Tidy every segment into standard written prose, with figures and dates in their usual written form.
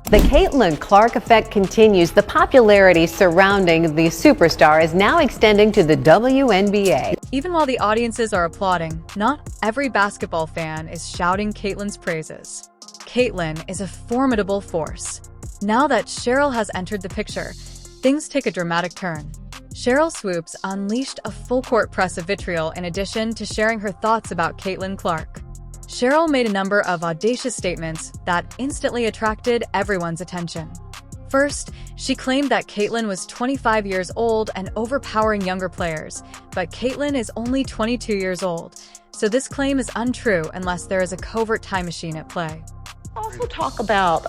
The Caitlin Clark effect continues. The popularity surrounding the superstar is now extending to the WNBA. Even while the audiences are applauding, not every basketball fan is shouting Caitlin's praises. Caitlin is a formidable force. Now that Sheryl has entered the picture, things take a dramatic turn. Sheryl Swoopes unleashed a full-court press of vitriol in addition to sharing her thoughts about Caitlin Clark. Sheryl made a number of audacious statements that instantly attracted everyone's attention. First, she claimed that Caitlin was 25 years old and overpowering younger players, but Caitlin is only 22 years old, so this claim is untrue unless there is a covert time machine at play. Also talk about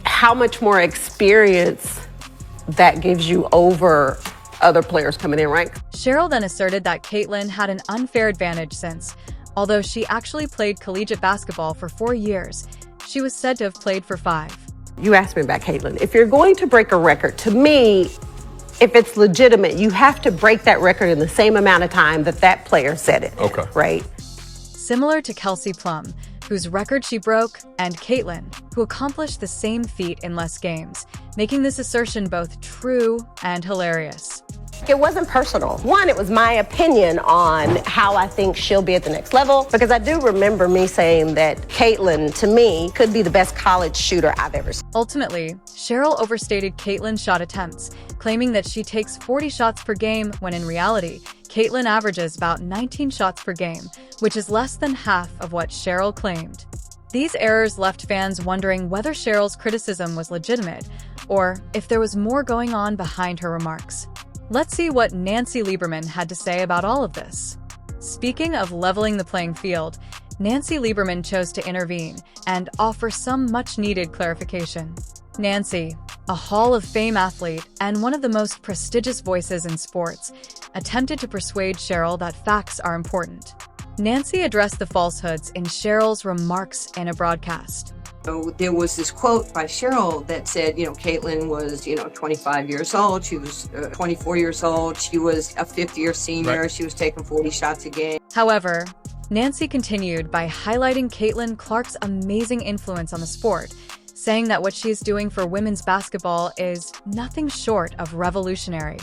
how much more experience that gives you over other players coming in, right? Sheryl then asserted that Caitlin had an unfair advantage since, although she actually played collegiate basketball for 4 years, she was said to have played for 5. You asked me about Caitlin. If you're going to break a record, to me, if it's legitimate, you have to break that record in the same amount of time that that player set it. Okay. Right? Similar to Kelsey Plum, whose record she broke, and Caitlin, who accomplished the same feat in less games, making this assertion both true and hilarious. It wasn't personal. One, it was my opinion on how I think she'll be at the next level, because I do remember me saying that Caitlin, to me, could be the best college shooter I've ever seen. Ultimately, Sheryl overstated Caitlin's shot attempts, claiming that she takes 40 shots per game when in reality, Caitlin averages about 19 shots per game, which is less than half of what Sheryl claimed. These errors left fans wondering whether Sheryl's criticism was legitimate, or if there was more going on behind her remarks. Let's see what Nancy Lieberman had to say about all of this. Speaking of leveling the playing field, Nancy Lieberman chose to intervene and offer some much-needed clarification. Nancy, a Hall of Fame athlete and one of the most prestigious voices in sports, attempted to persuade Sheryl that facts are important. Nancy addressed the falsehoods in Sheryl's remarks in a broadcast. So there was this quote by Sheryl that said, Caitlin was, 25 years old. She was 24 years old. She was a fifth-year senior. Right. She was taking 40 shots a game. However, Nancy continued by highlighting Caitlin Clark's amazing influence on the sport, saying that what she is doing for women's basketball is nothing short of revolutionary.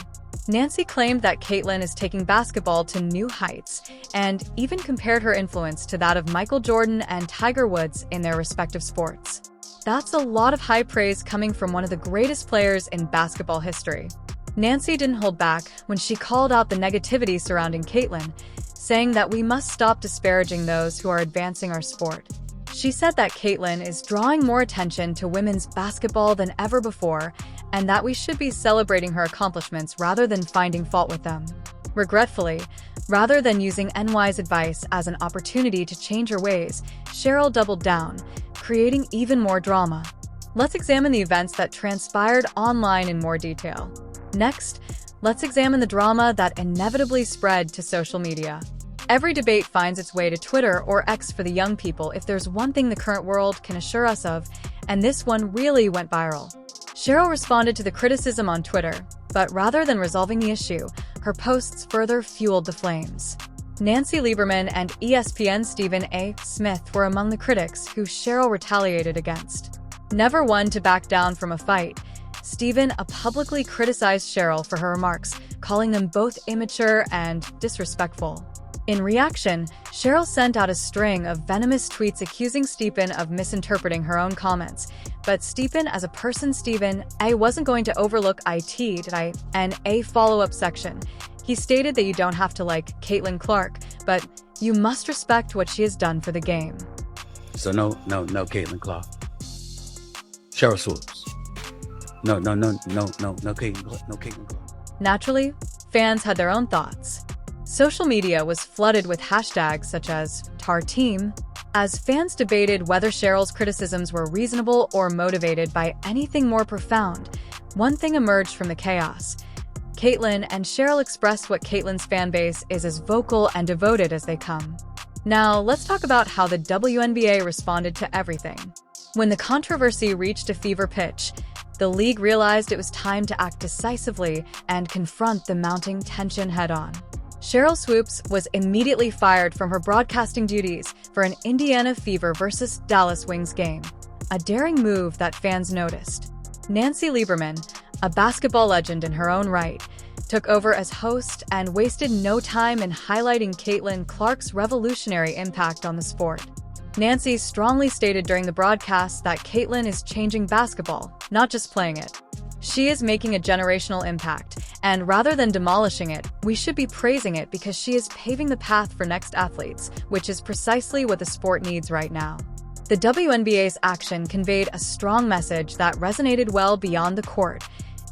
Nancy claimed that Caitlin is taking basketball to new heights and even compared her influence to that of Michael Jordan and Tiger Woods in their respective sports. That's a lot of high praise coming from one of the greatest players in basketball history. Nancy didn't hold back when she called out the negativity surrounding Caitlin, saying that we must stop disparaging those who are advancing our sport. She said that Caitlin is drawing more attention to women's basketball than ever before, and that we should be celebrating her accomplishments rather than finding fault with them. Regretfully, rather than using NY's advice as an opportunity to change her ways, Sheryl doubled down, creating even more drama. Let's examine the events that transpired online in more detail. Next, let's examine the drama that inevitably spread to social media. Every debate finds its way to Twitter or X for the young people if there's one thing the current world can assure us of, and this one really went viral. Sheryl responded to the criticism on Twitter, but rather than resolving the issue, her posts further fueled the flames. Nancy Lieberman and ESPN's Stephen A. Smith were among the critics who Sheryl retaliated against. Never one to back down from a fight, Stephen publicly criticized Sheryl for her remarks, calling them both immature and disrespectful. In reaction, Sheryl sent out a string of venomous tweets accusing Stephen of misinterpreting her own comments. But Stephen, as a person, Stephen A. wasn't going to overlook and a follow-up section. He stated that you don't have to like Caitlin Clark, but you must respect what she has done for the game. So no Caitlin Clark. Sheryl Swoopes. No Caitlin Clark. Naturally, fans had their own thoughts. Social media was flooded with hashtags such as #TarTeam, as fans debated whether Sheryl's criticisms were reasonable or motivated by anything more profound. One thing emerged from the chaos. Caitlin and Sheryl expressed what Caitlin's fanbase is as vocal and devoted as they come. Now, let's talk about how the WNBA responded to everything. When the controversy reached a fever pitch, the league realized it was time to act decisively and confront the mounting tension head-on. Sheryl Swoopes was immediately fired from her broadcasting duties for an Indiana Fever versus Dallas Wings game. a daring move that fans noticed. Nancy Lieberman, a basketball legend in her own right, took over as host and wasted no time in highlighting Caitlin Clark's revolutionary impact on the sport. Nancy strongly stated during the broadcast that Caitlin is changing basketball, not just playing it. She is making a generational impact, and rather than demolishing it, we should be praising it because she is paving the path for next athletes, which is precisely what the sport needs right now. The WNBA's action conveyed a strong message that resonated well beyond the court.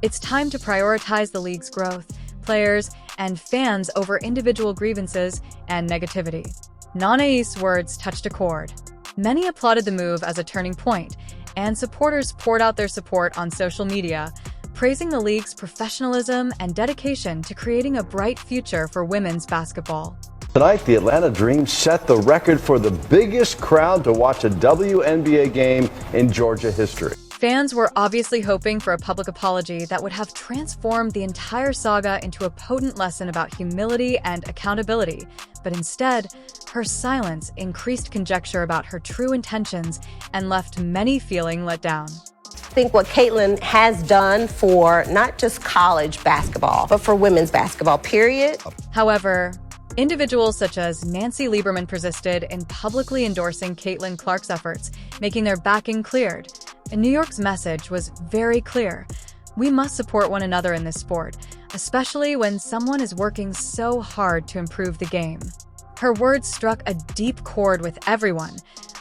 It's time to prioritize the league's growth, players, and fans over individual grievances and negativity. Nanae's words touched a chord. Many applauded the move as a turning point, and supporters poured out their support on social media, praising the league's professionalism and dedication to creating a bright future for women's basketball. Tonight, the Atlanta Dream set the record for the biggest crowd to watch a WNBA game in Georgia history. Fans were obviously hoping for a public apology that would have transformed the entire saga into a potent lesson about humility and accountability, but instead, her silence increased conjecture about her true intentions and left many feeling let down. I think what Caitlin has done for not just college basketball, but for women's basketball, period. However, individuals such as Nancy Lieberman persisted in publicly endorsing Caitlin Clark's efforts, making their backing cleared. And New York's message was very clear. We must support one another in this sport, especially when someone is working so hard to improve the game. Her words struck a deep chord with everyone,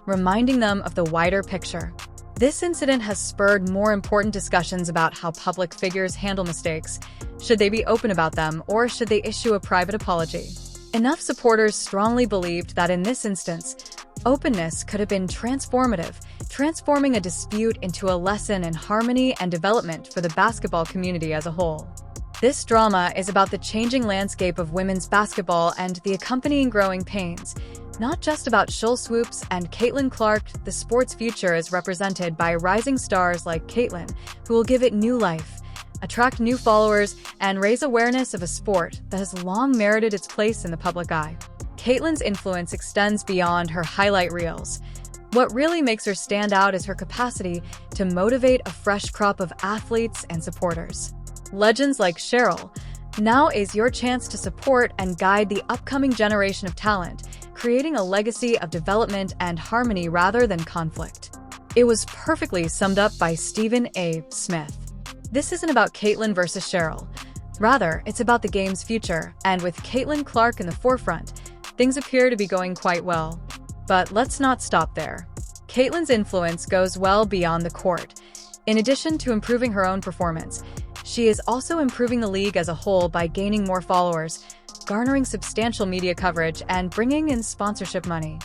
reminding them of the wider picture. This incident has spurred more important discussions about how public figures handle mistakes. Should they be open about them, or should they issue a private apology? Enough supporters strongly believed that in this instance, openness could have been transformative, transforming a dispute into a lesson in harmony and development for the basketball community as a whole. This drama is about the changing landscape of women's basketball and the accompanying growing pains. Not just about Sheryl Swoopes and Caitlin Clark, the sport's future is represented by rising stars like Caitlin, who will give it new life, attract new followers, and raise awareness of a sport that has long merited its place in the public eye. Caitlin's influence extends beyond her highlight reels. What really makes her stand out is her capacity to motivate a fresh crop of athletes and supporters. Legends like Sheryl, now is your chance to support and guide the upcoming generation of talent, creating a legacy of development and harmony rather than conflict. It was perfectly summed up by Stephen A. Smith. This isn't about Caitlin versus Sheryl. Rather, it's about the game's future, and with Caitlin Clark in the forefront, things appear to be going quite well. But let's not stop there. Caitlin's influence goes well beyond the court. In addition to improving her own performance, she is also improving the league as a whole by gaining more followers, garnering substantial media coverage, and bringing in sponsorship money.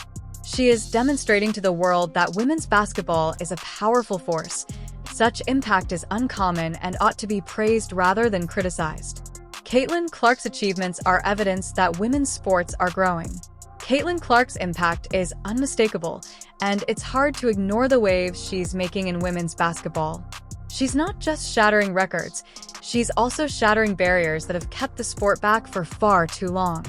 She is demonstrating to the world that women's basketball is a powerful force. Such impact is uncommon and ought to be praised rather than criticized. Caitlin Clark's achievements are evidence that women's sports are growing. Caitlin Clark's impact is unmistakable, and it's hard to ignore the waves she's making in women's basketball. She's not just shattering records, she's also shattering barriers that have kept the sport back for far too long.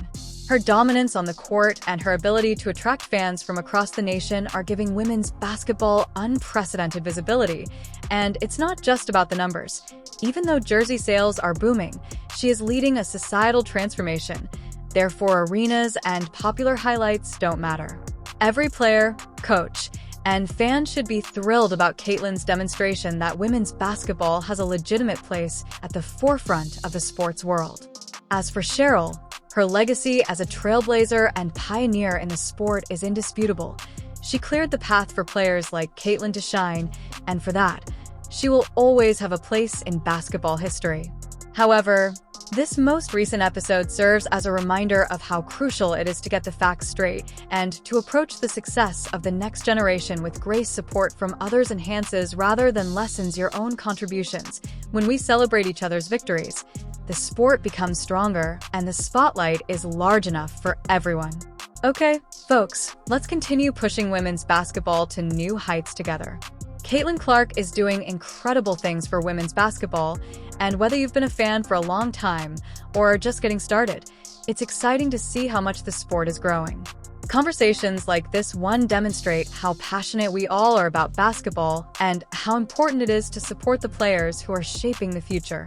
Her dominance on the court and her ability to attract fans from across the nation are giving women's basketball unprecedented visibility. And it's not just about the numbers. Even though jersey sales are booming, she is leading a societal transformation. Therefore, arenas and popular highlights don't matter. Every player, coach, and fan should be thrilled about Caitlin's demonstration that women's basketball has a legitimate place at the forefront of the sports world. As for Sheryl, her legacy as a trailblazer and pioneer in the sport is indisputable. She cleared the path for players like Caitlin to shine, and for that, she will always have a place in basketball history. However, this most recent episode serves as a reminder of how crucial it is to get the facts straight and to approach the success of the next generation with grace. Support from others enhances rather than lessens your own contributions. When we celebrate each other's victories, the sport becomes stronger and the spotlight is large enough for everyone. Okay, folks, let's continue pushing women's basketball to new heights together. Caitlin Clark is doing incredible things for women's basketball, and whether you've been a fan for a long time or are just getting started, it's exciting to see how much the sport is growing. Conversations like this one demonstrate how passionate we all are about basketball and how important it is to support the players who are shaping the future.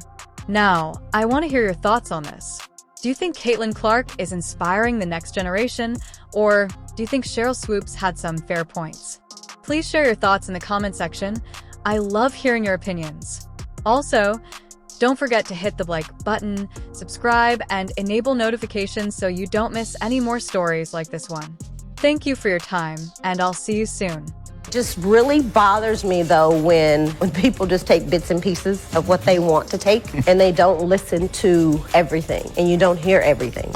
Now, I want to hear your thoughts on this. Do you think Caitlin Clark is inspiring the next generation, or do you think Sheryl Swoopes had some fair points? Please share your thoughts in the comment section. I love hearing your opinions. Also, don't forget to hit the like button, subscribe, and enable notifications so you don't miss any more stories like this one. Thank you for your time, and I'll see you soon. Just really bothers me though when people just take bits and pieces of what they want to take and they don't listen to everything and you don't hear everything.